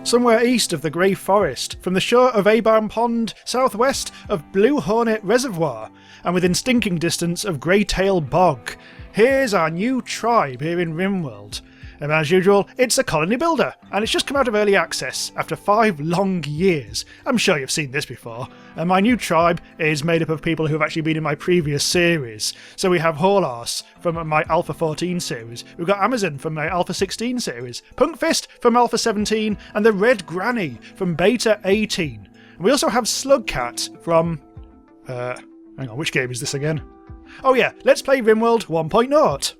somewhere east of the Grey Forest, from the shore of Abarn Pond, southwest of Blue Hornet Reservoir, and within stinking distance of Greytail Bog. Here's our new tribe here in RimWorld. And as usual, it's a colony builder, and it's just come out of early access after 5 long years. I'm sure you've seen this before. And my new tribe is made up of people who have actually been in my previous series. So we have Horlas from my Alpha 14 series, we've got Amazon from my Alpha 16 series, Punkfist from Alpha 17, and the Red Granny from Beta 18. And we also have Slugcat from... hang on, which game is this again? Oh yeah, let's play RimWorld 1.0.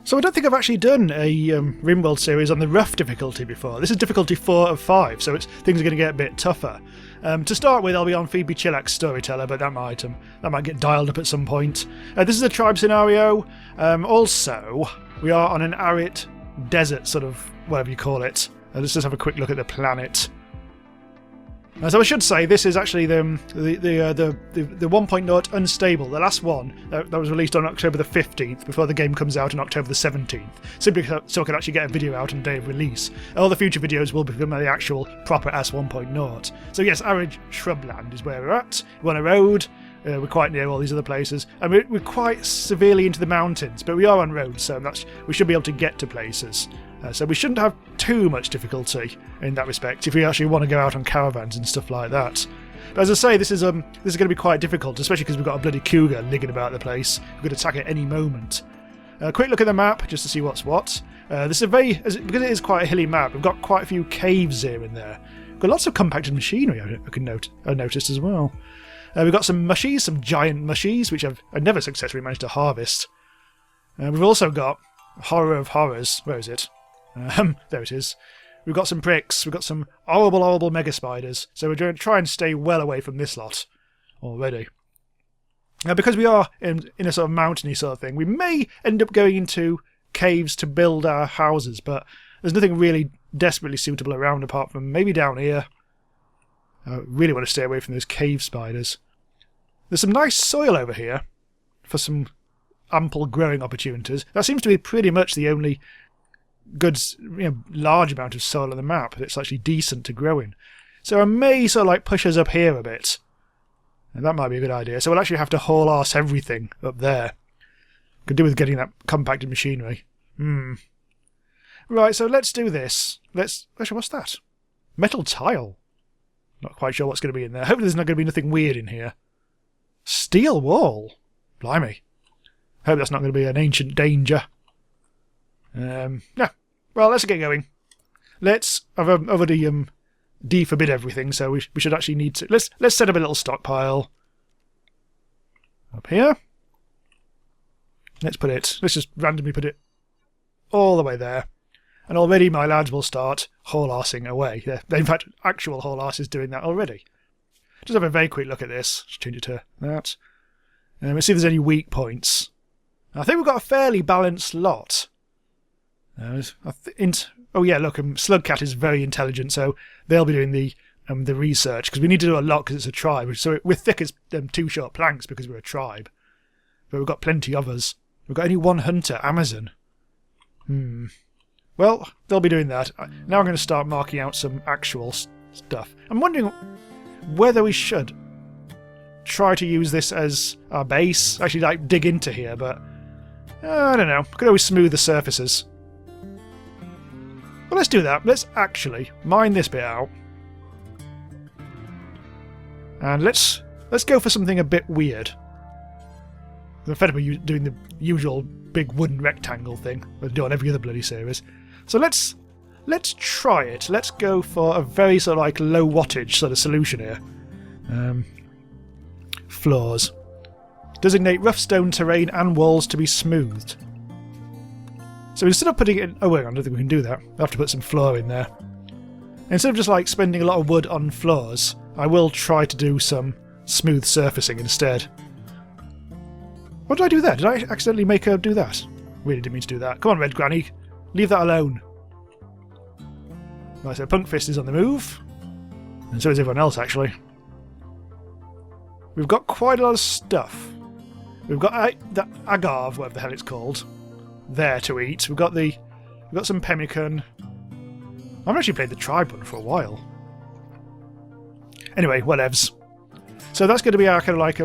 So I don't think I've actually done a RimWorld series on the rough difficulty before. This is difficulty 4 of 5, so things are going to get a bit tougher. To start with, I'll be on Phoebe Chillax Storyteller, but that might get dialed up at some point. This is a tribe scenario. Also, we are on an arid desert, sort of, whatever you call it. Let's just have a quick look at the planet. So I should say this is actually the 1.0 Unstable, the last one that was released on October the 15th before the game comes out on October the 17th, simply so I can actually get a video out on day of release. All the future videos will become the actual proper S1.0. So yes, arid shrubland is where we're at. We're on a road, we're quite near all these other places, and we're quite severely into the mountains, but we are on roads, so we should be able to get to places. So we shouldn't have too much difficulty in that respect if we actually want to go out on caravans and stuff like that. But as I say, this is going to be quite difficult, especially because we've got a bloody cougar nigging about the place. We could attack at any moment. Quick look at the map just to see what's what. This is because it is quite a hilly map. We've got quite a few caves here and there. We've got lots of compacted machinery. I noticed as well. We've got some mushies, some giant mushies, which I've never successfully managed to harvest. We've also got horror of horrors. Where is it? There it is. We've got some pricks. We've got some horrible megaspiders. So we're going to try and stay well away from this lot already. Now, because we are in a sort of mountainy sort of thing, we may end up going into caves to build our houses, but there's nothing really desperately suitable around apart from maybe down here. I really want to stay away from those cave spiders. There's some nice soil over here for some ample growing opportunities. That seems to be pretty much the only good, large amount of soil on the map that's actually decent to grow in. So I may sort of like push us up here a bit. And that might be a good idea. So we'll actually have to haul arse everything up there. Could do with getting that compacted machinery. Right, so let's do this. Actually, what's that? Metal tile. Not quite sure what's going to be in there. Hopefully there's not going to be nothing weird in here. Steel wall. Blimey. Hope that's not going to be an ancient danger. Yeah. Well, let's get going. I've already deforbid everything, so we should actually need to... Let's set up a little stockpile. Up here. Let's just randomly put it all the way there. And already my lads will start haul-arsing away. In fact, actual haul-arse is doing that already. Just have a very quick look at this. Just change it to that. And let's see if there's any weak points. I think we've got a fairly balanced lot. Oh yeah, look, Slugcat is very intelligent, so they'll be doing the research, because we need to do a lot because it's a tribe. So we're thick as 2 short planks because we're a tribe. But we've got plenty of us. We've got only 1 hunter, Amazon. Well, they'll be doing that. Now I'm going to start marking out some actual stuff. I'm wondering whether we should try to use this as our base. Actually, like, dig into here, but I don't know. Could always smooth the surfaces. Well, let's do that. Let's actually mine this bit out. And let's go for something a bit weird. I'm fed up with doing the usual big wooden rectangle thing we do on every other bloody series. So let's try it. Let's go for a very sort of like low wattage sort of solution here. Floors. Designate rough stone terrain and walls to be smoothed. So instead of putting it in... Oh, wait, I don't think we can do that. I have to put some floor in there. Instead of just like spending a lot of wood on floors, I will try to do some smooth surfacing instead. What did I do there? Did I accidentally make her do that? Really didn't mean to do that. Come on, Red Granny. Leave that alone. Right, so Punkfist is on the move. And so is everyone else, actually. We've got quite a lot of stuff. We've got the agave, whatever the hell it's called, there to eat. We've got some pemmican. I've actually played the tribe one for a while. Anyway, whatevs. So that's going to be our kind of like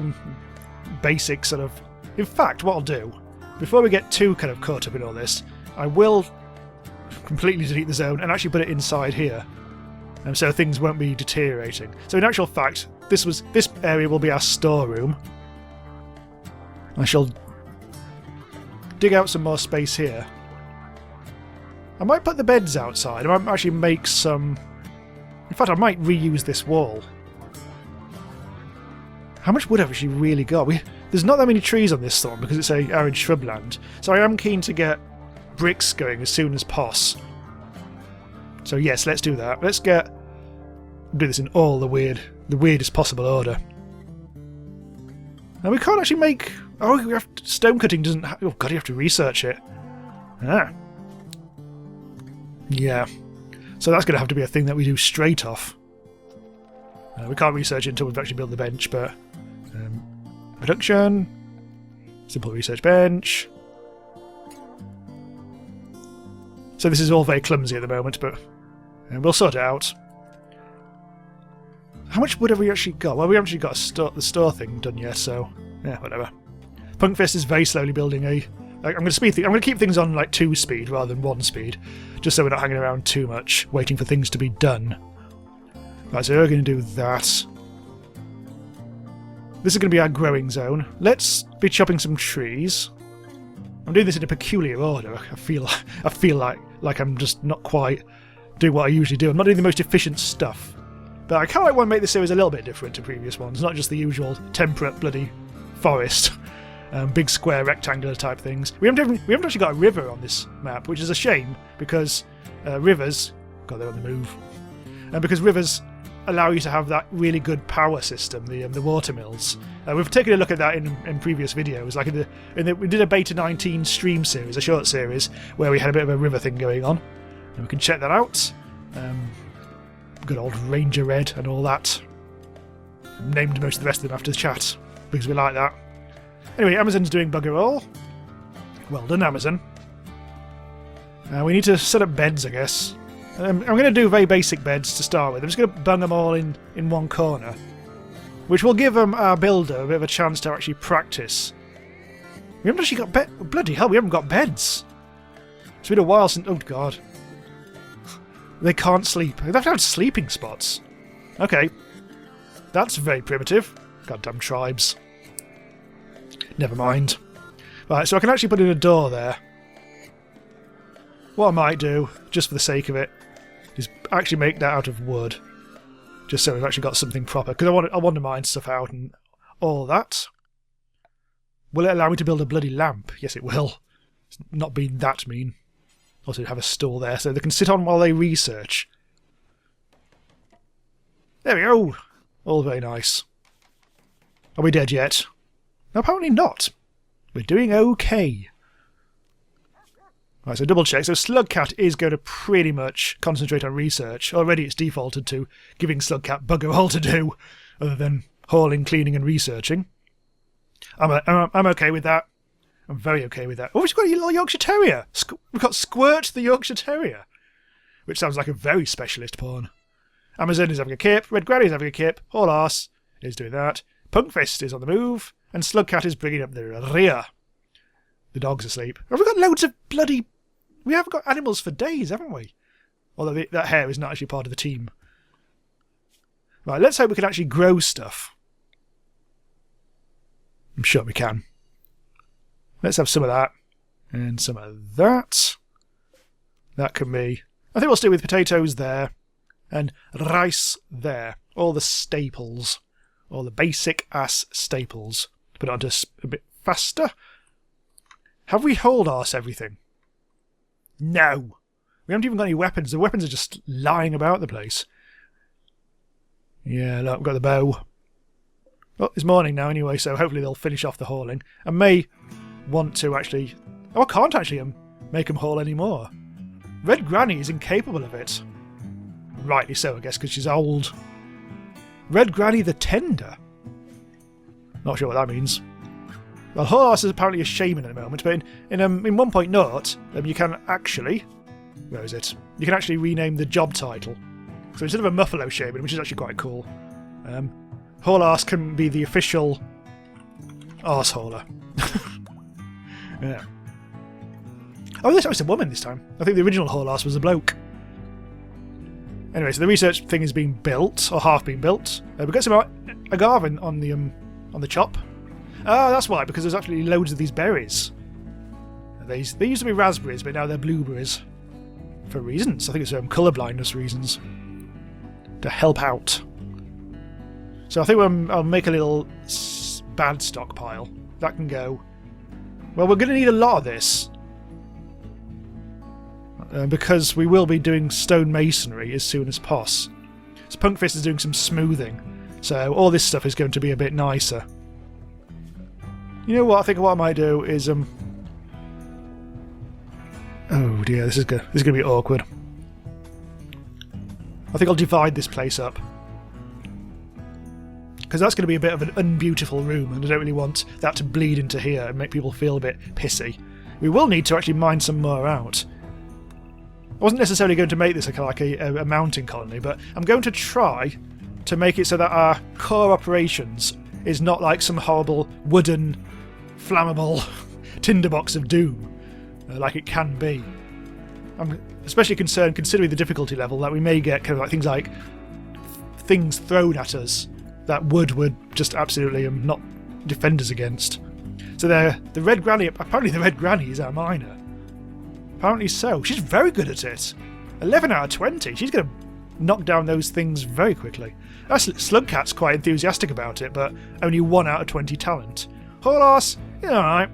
basic sort of... In fact, what I'll do, before we get too kind of caught up in all this, I will completely delete the zone and actually put it inside here. So things won't be deteriorating. So in actual fact, this area will be our storeroom. I shall dig out some more space here. I might put the beds outside. I might actually make some... In fact, I might reuse this wall. How much wood have we actually really got? There's not that many trees on this one because it's a arid shrubland. So I am keen to get bricks going as soon as poss. So yes, let's do that. Let's do this in all the weirdest possible order. And we can't actually make... Oh, we have stone cutting doesn't... Oh god, you have to research it. Ah. Yeah. So that's going to have to be a thing that we do straight off. We can't research it until we've actually built the bench, but... production. Simple research bench. So this is all very clumsy at the moment, but we'll sort it out. How much wood have we actually got? Well, we haven't actually got the store thing done yet, so... Yeah, whatever. Punkfist is very slowly building a... I'm going to keep things on like 2 speed rather than 1 speed, just so we're not hanging around too much, waiting for things to be done. Right, so we're going to do that. This is going to be our growing zone. Let's be chopping some trees. I'm doing this in a peculiar order. I feel like I'm just not quite doing what I usually do. I'm not doing the most efficient stuff. But I kind of want to make this series a little bit different to previous ones, not just the usual temperate bloody forest. Big square rectangular type things. We haven't actually got a river on this map, which is a shame because rivers... God, they're on the move. Because rivers allow you to have that really good power system, the water mills. We've taken a look at that in previous videos. Like we did a Beta 19 stream series, a short series, where we had a bit of a river thing going on. And we can check that out. Good old Ranger Red and all that. Named most of the rest of them after the chat because we like that. Anyway, Amazon's doing bugger all. Well done, Amazon. We need to set up beds, I guess. I'm going to do very basic beds to start with. I'm just going to bung them all in one corner, which will give our builder a bit of a chance to actually practice. We haven't actually got beds. Bloody hell, we haven't got beds. It's been a while since... Oh, God. They can't sleep. They have to have sleeping spots. Okay. That's very primitive. Goddamn tribes. Never mind. Right, so I can actually put in a door there. What I might do, just for the sake of it, is actually make that out of wood. Just so we've actually got something proper. Because I want to mine stuff out and all that. Will it allow me to build a bloody lamp? Yes, it will. It's not being that mean. Also have a stool there so they can sit on while they research. There we go. All very nice. Are we dead yet? No, apparently not. We're doing okay. Right, so double check. So Slugcat is going to pretty much concentrate on research. Already it's defaulted to giving Slugcat bugger all to do, other than hauling, cleaning and researching. I'm okay with that. I'm very okay with that. Oh, we've got a little Yorkshire Terrier. We've got Squirt the Yorkshire Terrier, which sounds like a very specialist pawn. Amazon is having a kip. Red Granny is having a kip. Whole arse is doing that. Punkfist is on the move. And Slugcat is bringing up the rear. The dog's asleep. Have we got loads of bloody... We haven't got animals for days, haven't we? Although that hare is not actually part of the team. Right, let's hope we can actually grow stuff. I'm sure we can. Let's have some of that. And some of that. That can be... I think we'll stick with potatoes there. And rice there. All the staples. All the basic-ass staples. Put it on just a bit faster. Have we hold arse everything? No. We haven't even got any weapons. The weapons are just lying about the place. Yeah, look, we've got the bow. Well, it's morning now anyway, so hopefully they'll finish off the hauling. I may want to actually... Oh, I can't actually make them haul anymore. Red Granny is incapable of it. Rightly so, I guess, because she's old. Red Granny the Tender. Not sure what that means. Well, horse is apparently a shaman at the moment, but in 1.0, you can actually... Where is it? You can actually rename the job title. So instead of a Muffalo shaman, which is actually quite cool, Horlass can be the official arsehauler. Yeah. Oh, this was a woman this time. I think the original Horlass was a bloke. Anyway, so the research thing is being built, or half being built. We've got some agave on the chop. Ah, that's why, because there's actually loads of these berries. They used to be raspberries, but now they're blueberries. For reasons. I think it's colour blindness reasons. To help out. So I think I'll make a little bad stockpile. That can go. Well, we're going to need a lot of this. Because we will be doing stone masonry as soon as poss. So Punkfist is doing some smoothing. So all this stuff is going to be a bit nicer. You know what? I think what I might do is oh dear, this is going to be awkward. I think I'll divide this place up. Because that's going to be a bit of an unbeautiful room, and I don't really want that to bleed into here and make people feel a bit pissy. We will need to actually mine some more out. I wasn't necessarily going to make this like a mountain colony, but I'm going to try to make it so that our core operations is not like some horrible wooden, flammable tinderbox of doom, like it can be. I'm especially concerned, considering the difficulty level, that we may get kind of like things thrown at us that wood would just absolutely not defend us against. So the Red Granny, apparently the Red Granny is our miner. Apparently so. She's very good at it. 11 out of 20. She's going to knock down those things very quickly. Slugcat's quite enthusiastic about it, but only 1 out of 20 talent. Horlass, yeah, alright.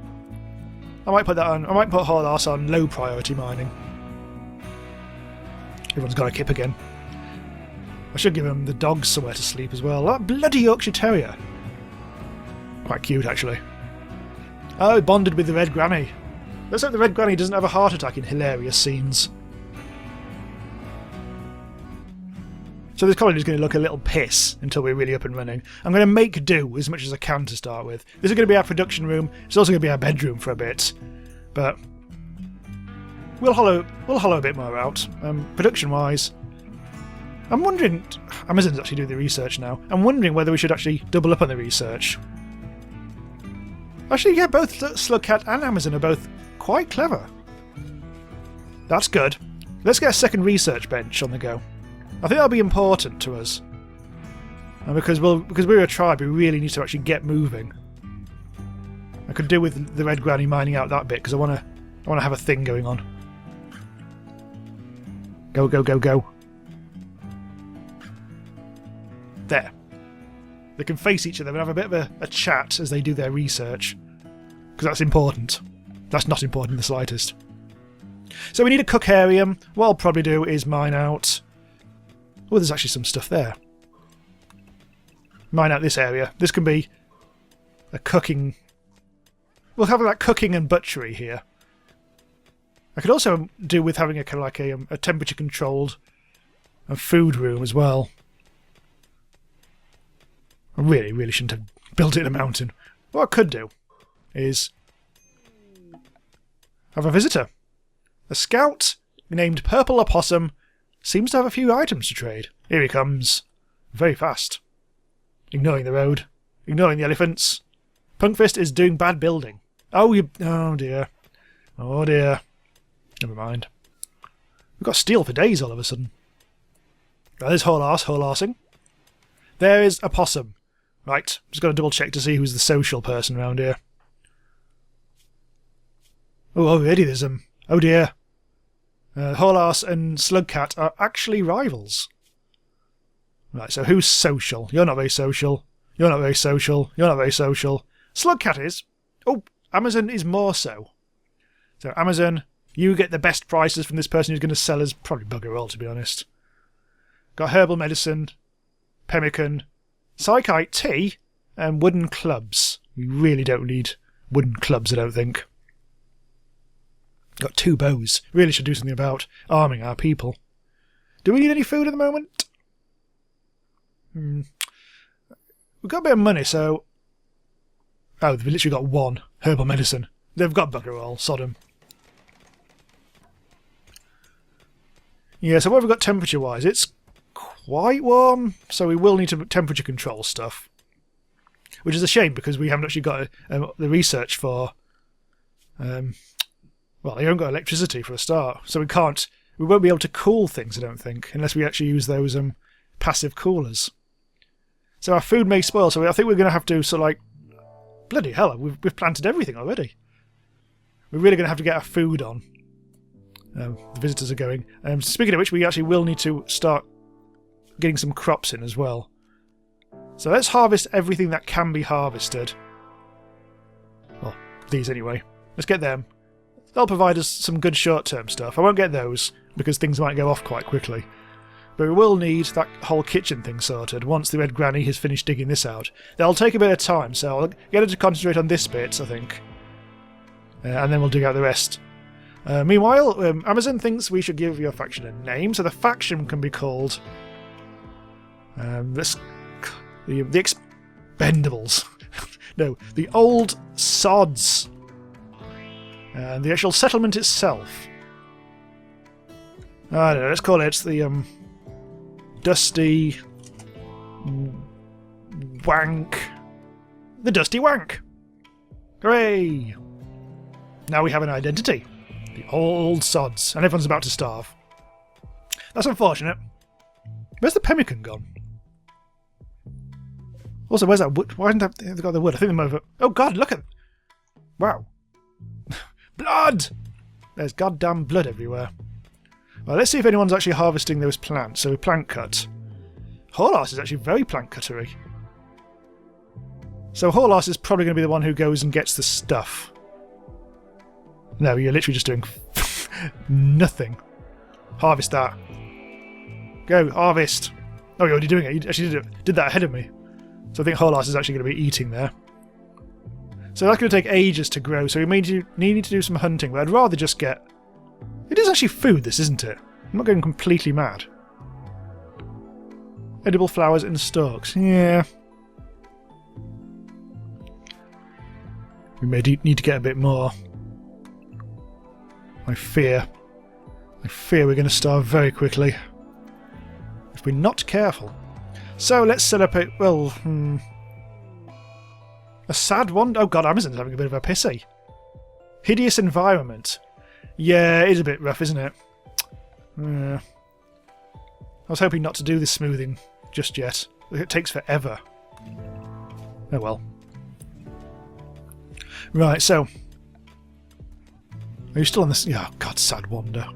I might put that on. I might put Horlass on low priority mining. Everyone's got a kip again. I should give him the dogs somewhere to sleep as well. That bloody Yorkshire Terrier. Quite cute, actually. Oh, he bonded with the Red Granny. Let's hope the Red Granny doesn't have a heart attack in hilarious scenes. So this colony is going to look a little piss until we're really up and running. I'm going to make do as much as I can to start with. This is going to be our production room. It's also going to be our bedroom for a bit. But we'll hollow a bit more out. Production-wise, I'm wondering... Amazon's actually doing the research now. I'm wondering whether we should actually double up on the research. Actually, yeah, both Slugcat and Amazon are both quite clever. That's good. Let's get a second research bench on the go. I think that'll be important to us. And because we're a tribe, we really need to actually get moving. I could do with the Red Granny mining out that bit because I want to have a thing going on. Go, go, go, go. There. They can face each other and have a bit of a chat as they do their research. Because that's important. That's not important in the slightest. So we need a cookarium. What I'll probably do is mine out... Oh, there's actually some stuff there. Mine out this area. This can be a cooking... We'll have like cooking and butchery here. I could also do with having a kind of like a temperature-controlled food room as well. I really shouldn't have built it in a mountain. What I could do is have a visitor. A scout named Purple Opossum seems to have a few items to trade. Here he comes. Very fast. Ignoring the road. Ignoring the elephants. Punkfist is doing bad building. Oh, oh dear. Oh dear. Never mind. We've got steel for days all of a sudden. Now there's Horlassing. There is a possum. Right, just got to double check to see who's the social person around here. Oh, already there's oh dear. Horlass and Slugcat are actually rivals. Right, so who's social? You're not very social. You're not very social. You're not very social. Slugcat is. Oh, Amazon is more so. So Amazon, you get the best prices from this person who's going to sell us probably bugger all, to be honest. Got herbal medicine, pemmican, psychite tea, and wooden clubs. We really don't need wooden clubs, I don't think. Got 2 bows. Really should do something about arming our people. Do we need any food at the moment? We've got a bit of money, so... Oh, we've literally got 1. Herbal medicine. They've got bugger all. Sodom. Yeah, so what have we got temperature-wise? It's quite warm, so we will need to temperature control stuff. Which is a shame, because we haven't actually got the research for... well, they haven't got electricity for a start, so we won't be able to cool things, I don't think, unless we actually use those passive coolers. So our food may spoil, so I think we're going to have to sort of like... Bloody hell, we've planted everything already. We're really going to have to get our food on. The visitors are going. Speaking of which, we actually will need to start getting some crops in as well. So let's harvest everything that can be harvested. Well, these anyway. Let's get them. They'll provide us some good short-term stuff. I won't get those, because things might go off quite quickly. But we will need that whole kitchen thing sorted once the Red Granny has finished digging this out. That'll take a bit of time, so I'll get her to concentrate on this bit, I think. And then we'll dig out the rest. Meanwhile, Amazon thinks we should give your faction a name, so the faction can be called... the Expendables. No, the Old Sods. And the actual settlement itself. I don't know, let's call it the Dusty Wank. The Dusty Wank. Hooray! Now we have an identity. The Old Sods. And everyone's about to starve. That's unfortunate. Where's the pemmican gone? Also, where's that wood? Why haven't they got the wood? I think they're over... Oh god, look at... Wow. Blood! There's goddamn blood everywhere. Well, let's see if anyone's actually harvesting those plants. So, plant cut. Horlas is actually very plant cuttery. So, Horlas is probably going to be the one who goes and gets the stuff. No, you're literally just doing nothing. Harvest that. Go, harvest. Oh, you're already doing it. You actually did that ahead of me. So I think Horlas is actually going to be eating there. So that's going to take ages to grow, so we may need to do some hunting, but I'd rather just get... It is actually food, this, isn't it? I'm not going completely mad. Edible flowers and stalks. Yeah. We may need to get a bit more. I fear we're going to starve very quickly. If we're not careful. So let's set up a... Well, a sad one? Oh god, Amazon's having a bit of a pissy. Hideous environment. Yeah, it is a bit rough, isn't it? I was hoping not to do this smoothing just yet. It takes forever. Oh well. Right, so... Are you still on this? Oh god, sad wonder.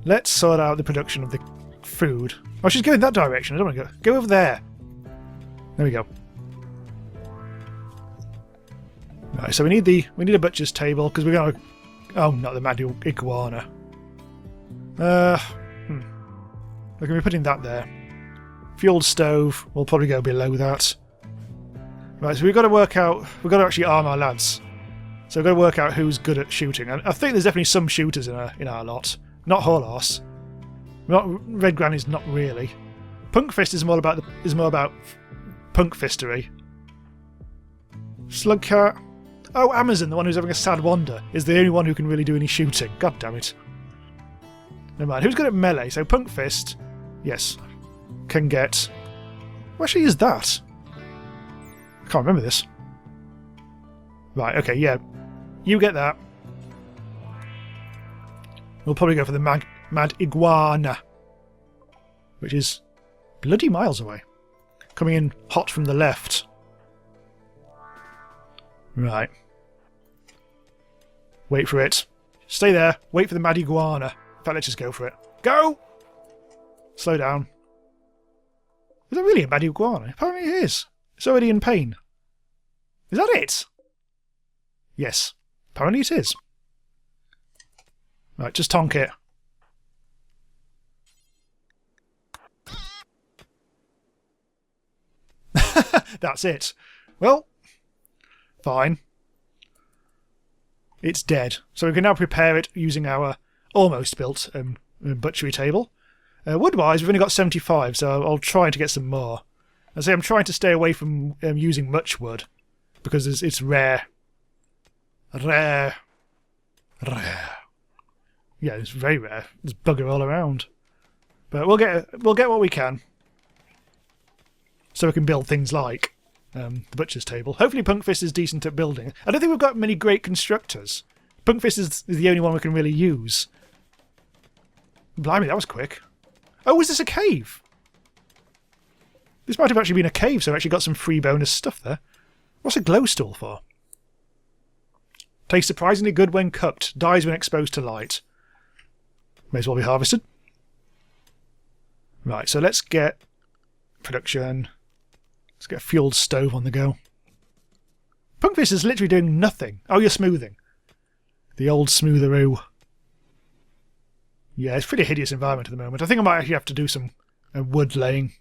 Let's sort out the production of the food. Oh, she's going that direction. I don't want to go. Go over there. There we go. Right, so we need a butcher's table because we're going to... Oh, not the mad iguana. We're going to be putting that there. Fuel stove. We'll probably go below that. Right, so we've got to work out... We've got to actually arm our lads. So we've got to work out who's good at shooting. And I think there's definitely some shooters in our lot. Not Horlas. Red Granny's not really. Punk Fist is more about punk fistery. Slugcat. Oh, Amazon, the one who's having a sad wander, is the only one who can really do any shooting. God damn it. Never mind. Who's good at melee? So Punk Fist, yes, can get... What actually is that? I can't remember this. Right, okay, yeah. You get that. We'll probably go for the Mad Iguana, which is bloody miles away. Coming in hot from the left. Right. Wait for it. Stay there. Wait for the Mad Iguana. In fact, let's just go for it. Go! Slow down. Is that really a Mad Iguana? Apparently it is. It's already in pain. Is that it? Yes. Apparently it is. Right, just tonk it. That's it. Well, fine. It's dead. So we can now prepare it using our almost built butchery table. Wood-wise, we've only got 75, so I'll try to get some more. I say I'm trying to stay away from using much wood, because it's rare Rare. Rare. Yeah, it's very rare. There's bugger all around. But we'll get what we can. So we can build things like the butcher's table. Hopefully Punkfist is decent at building. I don't think we've got many great constructors. Punkfist is the only one we can really use. Blimey, that was quick. Oh, was this a cave? This might have actually been a cave, so I actually got some free bonus stuff there. What's a glow stool for? Tastes surprisingly good when cooked. Dies when exposed to light. May as well be harvested. Right, so let's get production. Let's get a fueled stove on the go. Punkfist is literally doing nothing. Oh, you're smoothing. The old smootheroo. Yeah, it's a pretty hideous environment at the moment. I think I might actually have to do some wood laying.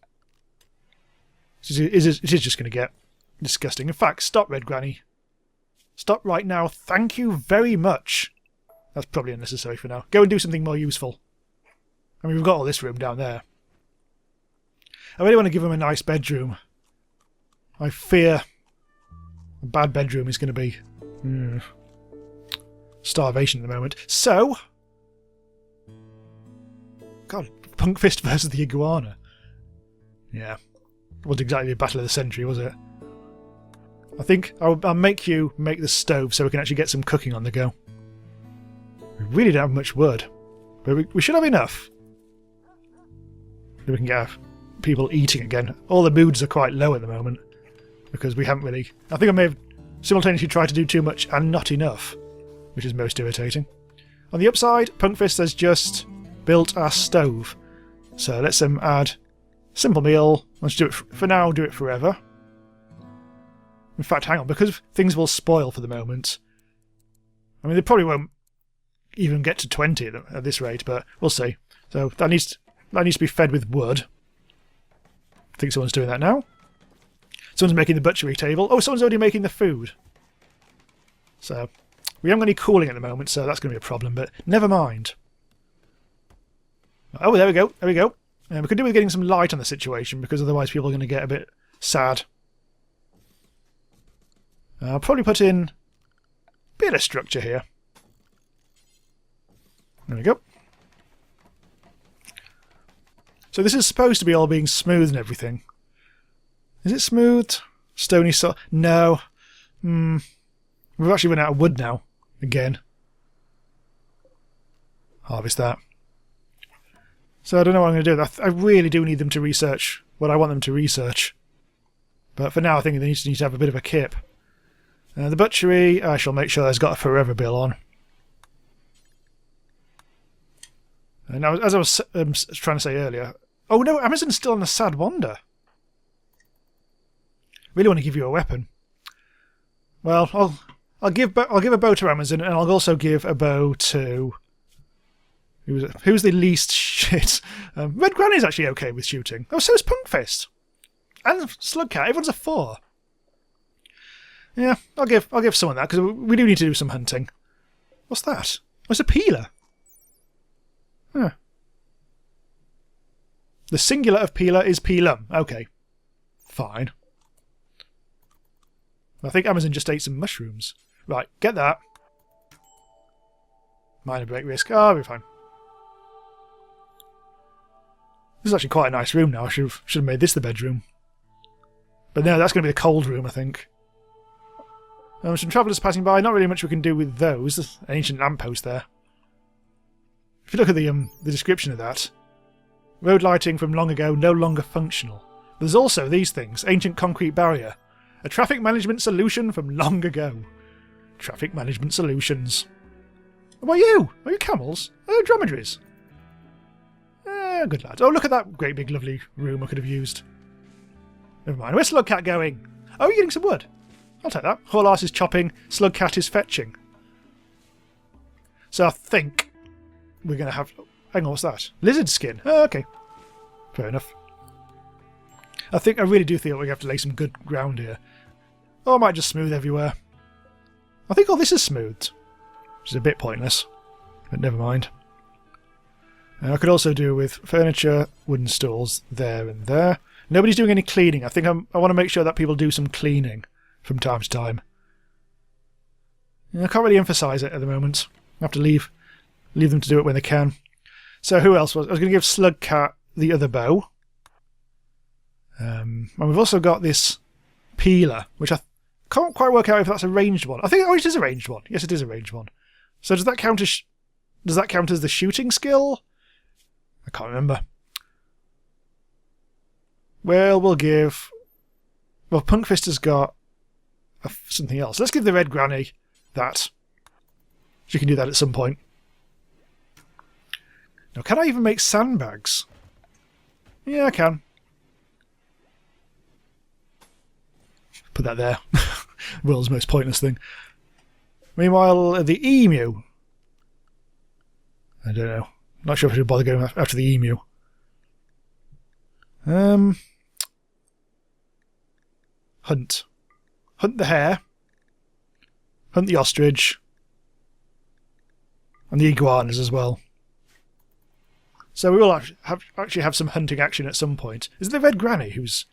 It is just going to get disgusting. In fact, stop, Red Granny. Stop right now. Thank you very much. That's probably unnecessary for now. Go and do something more useful. I mean, we've got all this room down there. I really want to give him a nice bedroom. I fear a bad bedroom is going to be starvation at the moment. So, God, Punkfist versus the iguana. Yeah. It wasn't exactly a battle of the century, was it? I think I'll make you make the stove so we can actually get some cooking on the go. We really don't have much wood. But we should have enough. Then we can get people eating again. All the moods are quite low at the moment. Because we haven't really... I think I may have simultaneously tried to do too much and not enough. Which is most irritating. On the upside, Punkfist has just built our stove. So let's add simple meal. Let's do it for now, do it forever. In fact, hang on, because things will spoil for the moment. I mean, they probably won't even get to 20 at this rate, but we'll see. So that needs to be fed with wood. I think someone's doing that now. Someone's making the butchery table. Oh, someone's already making the food. So we haven't got any cooling at the moment, so that's going to be a problem, but never mind. Oh, there we go. There we go. We could do with getting some light on the situation, because otherwise people are going to get a bit sad. I'll probably put in a bit of structure here. There we go. So this is supposed to be all being smooth and everything. Is it smooth? Stony soil? No. We've actually run out of wood now. Again. Harvest that. So I don't know what I'm going to do. I really do need them to research what I want them to research. But for now I think they need to have a bit of a kip. The butchery, I shall make sure there's got a forever bill on. And now, as I was trying to say earlier... Oh no, Amazon's still on a sad wander. Really want to give you a weapon. Well, I'll give a bow to Amazon, and I'll also give a bow to... Who's the least shit? Red Granny's actually okay with shooting. Oh, so is Punkfist. And Slugcat, everyone's a 4. Yeah, I'll give someone that, because we do need to do some hunting. What's that? Oh, it's a peeler. Huh. The singular of peeler is peelum. Okay. Fine. I think Amazon just ate some mushrooms. Right, get that. Minor break risk. Oh, I'll be fine. This is actually quite a nice room now. I should have made this the bedroom. But no, that's going to be the cold room, I think. Some travellers passing by. Not really much we can do with those. There's an ancient lamppost there. If you look at the description of that, road lighting from long ago no longer functional. There's also these things: ancient concrete barrier, a traffic management solution from long ago. Traffic management solutions. What are you? Are you camels? Oh, dromedaries. Good lads. Oh, look at that great big lovely room I could have used. Never mind. Where's Slugcat going? Oh, you're getting some wood. I'll take that. Horlas is chopping, Slugcat is fetching. So I think we're going to have... Hang on, what's that? Lizard skin. Oh, okay. Fair enough. I really do feel we have to lay some good ground here. Or I might just smooth everywhere. I think all this is smoothed, which is a bit pointless. But never mind. I could also do with furniture, wooden stools there and there. Nobody's doing any cleaning. I think I want to make sure that people do some cleaning from time to time. I can't really emphasise it at the moment. I have to leave them to do it when they can. So who else was? I was going to give Slugcat the other bow. And we've also got this peeler, which I can't quite work out if that's a ranged one. I think it is a ranged one. Yes, it is a ranged one. So does that count as the shooting skill? I can't remember. Well, we'll give... Well, Punkfist has got something else. Let's give the Red Granny that. She can do that at some point. Now, can I even make sandbags? Yeah, I can. Put that there. World's most pointless thing. Meanwhile, the emu. I don't know. Not sure if I should bother going after the emu. Hunt. Hunt the hare. Hunt the ostrich. And the iguanas as well. So we will actually have some hunting action at some point. Is it the Red Granny who's...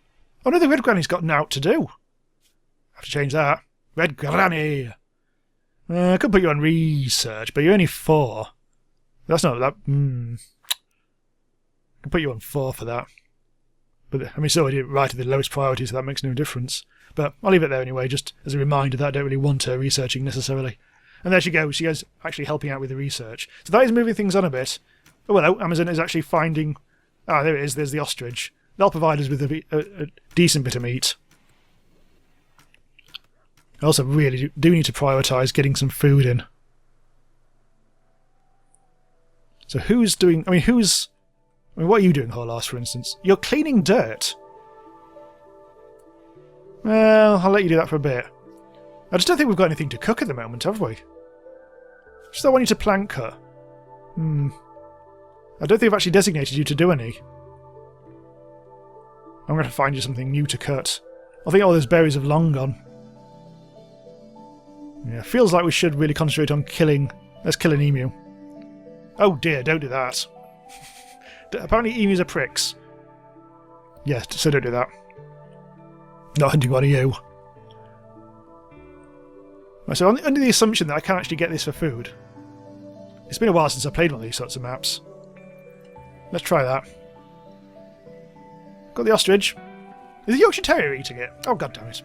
Oh no, the Red Granny's got naught to do. Have to change that. Red Granny! I could put you on research, but you're only 4. That's not that... I can put you on 4 for that. But, I mean, so I did it right at the lowest priority, so that makes no difference. But I'll leave it there anyway, just as a reminder that I don't really want her researching necessarily. And there she goes. She is actually helping out with the research. So that is moving things on a bit. Oh, well, Amazon is actually finding... Ah, there it is. There's the ostrich. They'll provide us with a decent bit of meat. I also really do need to prioritise getting some food in. So who's doing... I mean, what are you doing, Horlas, for instance? You're cleaning dirt. Well, I'll let you do that for a bit. I just don't think we've got anything to cook at the moment, have we? Just I want you to plank cut. I don't think I've actually designated you to do any. I'm going to find you something new to cut. I think all those berries have long gone. Yeah, feels like we should really concentrate on killing... Let's kill an emu. Oh dear, don't do that. Apparently emus are pricks. Yeah, so don't do that. Not hunting one of you. Right, so under the assumption that I can actually get this for food. It's been a while since I played one of these sorts of maps. Let's try that. Got the ostrich. Is the Yorkshire Terrier eating it? Oh, god damn it.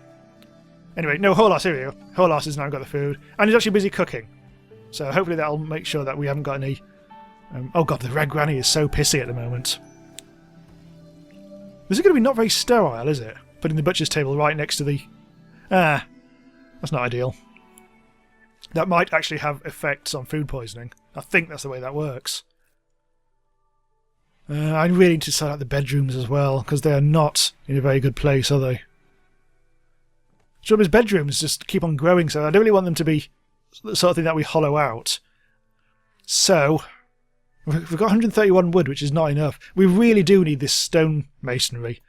Anyway, no, Horlas, here we go. Horlas has now got the food. And he's actually busy cooking. So hopefully that'll make sure that we haven't got any... oh god, the Red Granny is so pissy at the moment. This is going to be not very sterile, is it? Putting the butcher's table right next to the... Ah, that's not ideal. That might actually have effects on food poisoning. I think that's the way that works. I really need to sort out the bedrooms as well, because they are not in a very good place, are they? His bedrooms just keep on growing, so I don't really want them to be the sort of thing that we hollow out. So, we've got 131 wood, which is not enough. We really do need this stone masonry.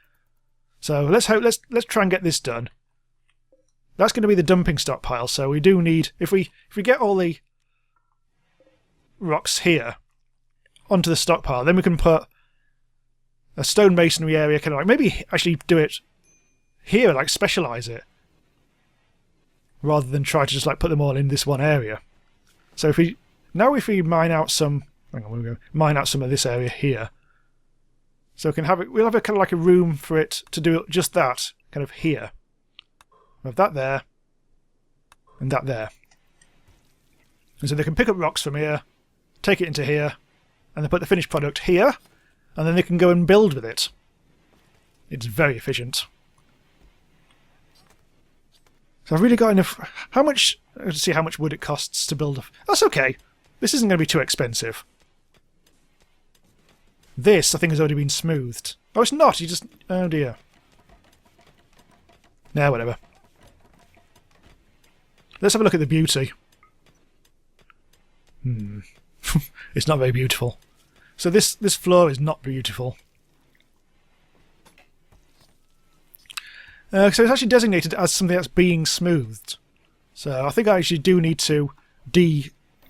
So let's try and get this done. That's going to be the dumping stockpile, so we do need... If we get all the rocks here onto the stockpile, then we can put a stone masonry area, kind of like... Maybe actually do it here, like specialise it. Rather than try to just like put them all in this one area. So if we mine out some... Hang on, we'll go mine out some of this area here. So we can have it... We'll have a kind of like a room for it to do just that, kind of here. We'll have that there, and that there. And so they can pick up rocks from here, take it into here, and then put the finished product here, and then they can go and build with it. It's very efficient. So I've really got enough... How much... Let's see how much wood it costs to build... That's okay. This isn't going to be too expensive. This, I think, has already been smoothed. Oh, it's not. You just... Oh, dear. Nah, whatever. Let's have a look at the beauty. It's not very beautiful. So this floor is not beautiful. So it's actually designated as something that's being smoothed. So I think I actually do need to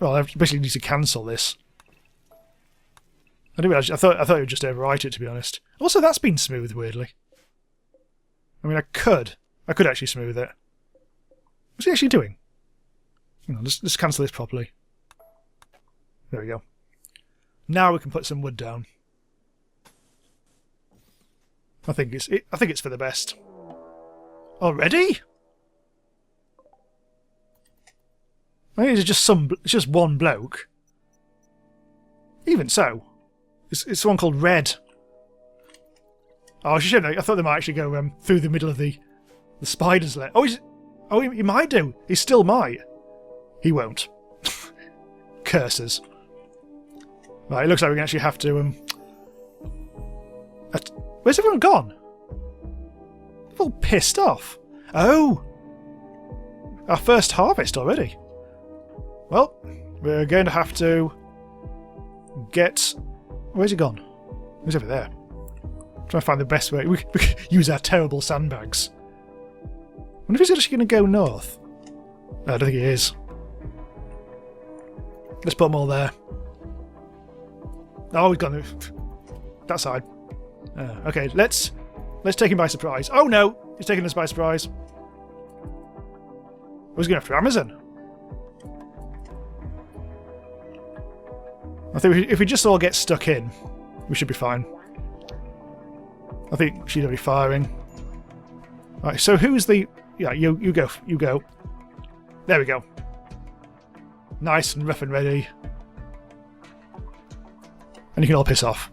well, I basically need to cancel this. I thought it would just overwrite it, to be honest. Also, that's been smoothed weirdly. I mean, I could actually smooth it. What's he actually doing? Hang on, let's cancel this properly. There we go. Now we can put some wood down. I think it's for the best. Already? I think it's just one bloke. Even so, it's one called Red. Oh, shouldn't I thought they might actually go through the middle of the spider's lair. Oh, he might do. He still might. He won't. Curses. Right, it looks like we actually have to. Where's everyone gone? They're all pissed off. Oh, our first harvest already. Well, we're going to have to get. Where's he gone? He's over there. Trying to find the best way. We could use our terrible sandbags. I wonder if he's actually going to go north. No, I don't think he is. Let's put them all there. Oh, he's gone that side. Okay, let's take him by surprise. Oh no, he's taking us by surprise. Who's going after Amazon? I think if we just all get stuck in, we should be fine. I think she's already firing. Right, so who's the... Yeah, you go. There we go. Nice and rough and ready. And you can all piss off.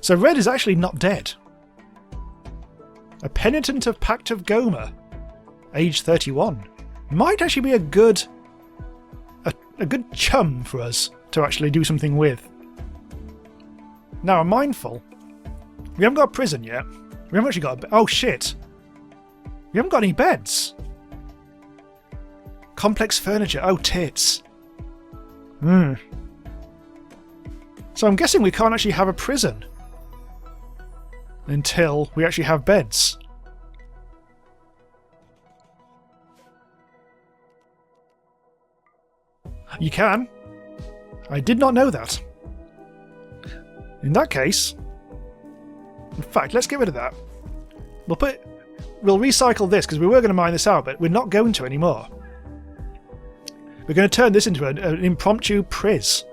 So Red is actually not dead. A penitent of Pact of Gomer, age 31. Might actually be a good chum for us to actually do something with. Now, I'm mindful. We haven't got a prison yet. We haven't actually got a... Oh, shit. We haven't got any beds. Complex furniture. Oh, tits. So I'm guessing we can't actually have a prison until we actually have beds. You can. I did not know that. In that case... In fact, let's get rid of that. We'll recycle this, because we were going to mine this out, but we're not going to anymore. We're going to turn this into an impromptu priz.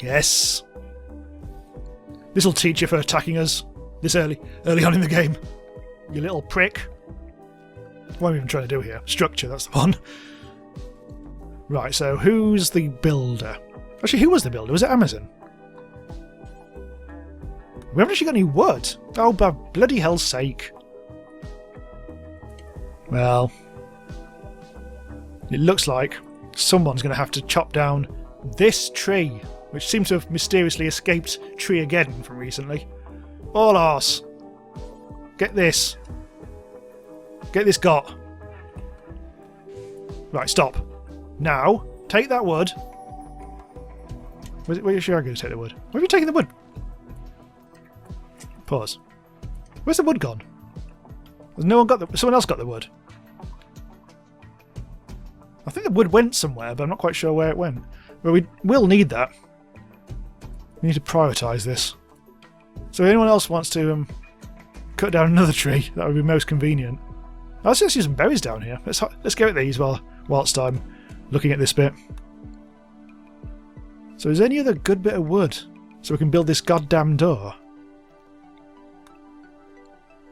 Yes. This will teach you for attacking us this early on in the game. You little prick. What am I even trying to do here? Structure, that's the one. Right, so who's the builder? Actually, who was the builder? Was it Amazon? We haven't actually got any wood. Oh, for bloody hell's sake. Well, it looks like someone's going to have to chop down this tree, which seems to have mysteriously escaped tree again from recently. All arse. Get this. Get this got. Right, stop. Now, take that wood. Where's your going to take the wood? Where have you taken the wood? Pause. Where's the wood gone? Has no one got the... Someone else got the wood. I think the wood went somewhere, but I'm not quite sure where it went. But we will need that. We need to prioritise this. So if anyone else wants to cut down another tree, that would be most convenient. Let's just use some berries down here. Let's go at these whilst I'm looking at this bit. So is there any other good bit of wood so we can build this goddamn door?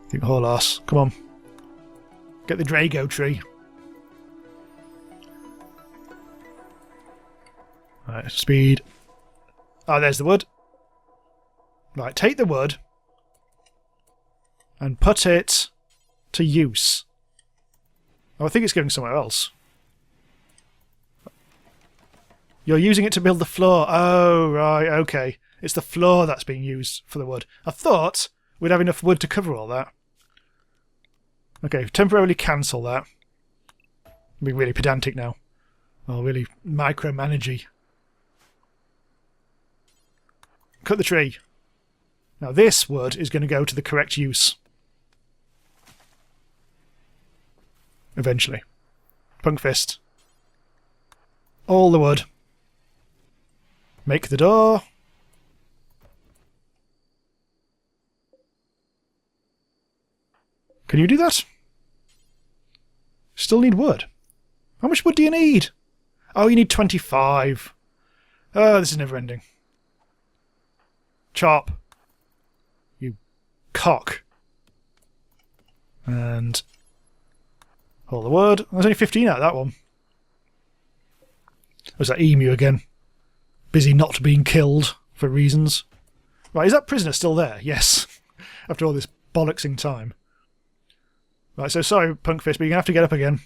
I think whole arse. Come on. Get the Drago tree. Right, speed. Ah, there's the wood. Right, take the wood and put it to use. Oh, I think it's going somewhere else. You're using it to build the floor. Oh, right, okay. It's the floor that's being used for the wood. I thought we'd have enough wood to cover all that. Okay, temporarily cancel that. I'm being really pedantic now. Oh, really micromanagey. Cut the tree. Now this wood is going to go to the correct use. Eventually. Punk fist. All the wood. Make the door. Can you do that? Still need wood. How much wood do you need? Oh, you need 25. Oh, this is never ending. Chop. You cock. And all the wood. There's only 15 out of that one. There's that emu again. Busy not being killed for reasons. Right, is that prisoner still there? Yes. After all this bollocksing time. Right, so sorry, Punkfist, but you're going to have to get up again.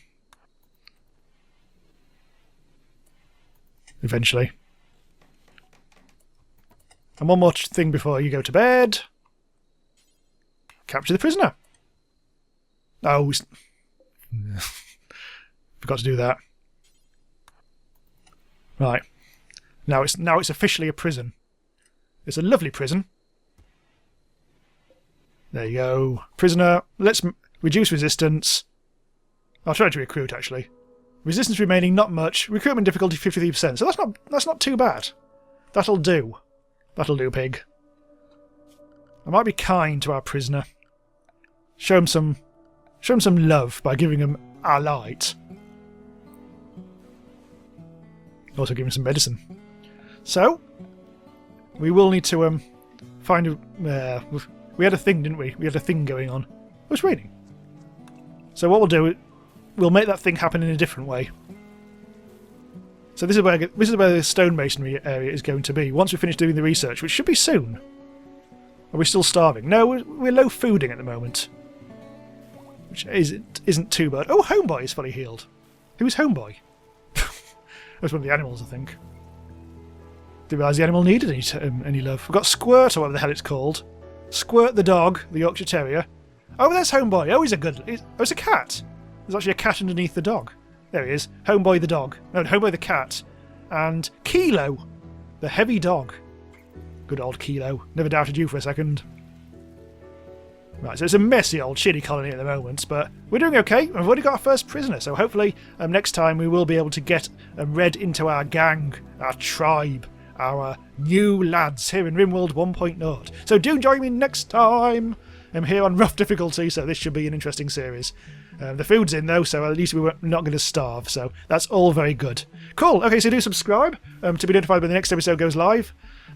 Eventually. And one more thing before you go to bed. Capture the prisoner. Oh, forgot to do that. Right. Now it's officially a prison. It's a lovely prison. There you go. Prisoner, let's reduce resistance. I'll try to recruit, actually. Resistance remaining, not much. Recruitment difficulty 53%. So that's not too bad. That'll do. That'll do, pig. I might be kind to our prisoner. Show him some love by giving him our light. Also give him some medicine. So, we will need to find a... we had a thing, didn't we? We had a thing going on. It was raining. So what we'll do, we'll make that thing happen in a different way. So this is where the stonemasonry area is going to be. Once we finish doing the research, which should be soon. Are we still starving? No, we're low fooding at the moment. Which isn't too bad. Oh, Homeboy is fully healed. Who's Homeboy? That's one of the animals, I think. Didn't realise the animal needed any love. We've got Squirt, or whatever the hell it's called. Squirt the dog, the Yorkshire Terrier. Oh, there's Homeboy. Oh, he's a good... Oh, it's a cat. There's actually a cat underneath the dog. There he is. Homeboy the dog. No, Homeboy the cat. And Kilo, the heavy dog. Good old Kilo. Never doubted you for a second. Right, so it's a messy old shitty colony at the moment, but we're doing okay. We've already got our first prisoner, so hopefully next time we will be able to get Red into our gang, our tribe, our new lads here in RimWorld 1.0. So do join me next time. I'm here on rough difficulty, so this should be an interesting series. The food's in though, so at least we're not going to starve, so that's all very good. Cool, okay, so do subscribe to be notified when the next episode goes live.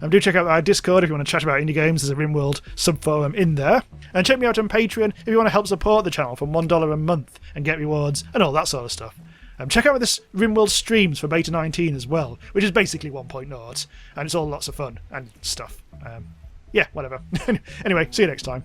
Do check out our Discord if you want to chat about indie games. There's a RimWorld subforum in there. And check me out on Patreon if you want to help support the channel from $1 a month and get rewards and all that sort of stuff. Check out this RimWorld streams for Beta 19 as well, which is basically 1.0, and it's all lots of fun and stuff. Yeah, whatever. Anyway, see you next time.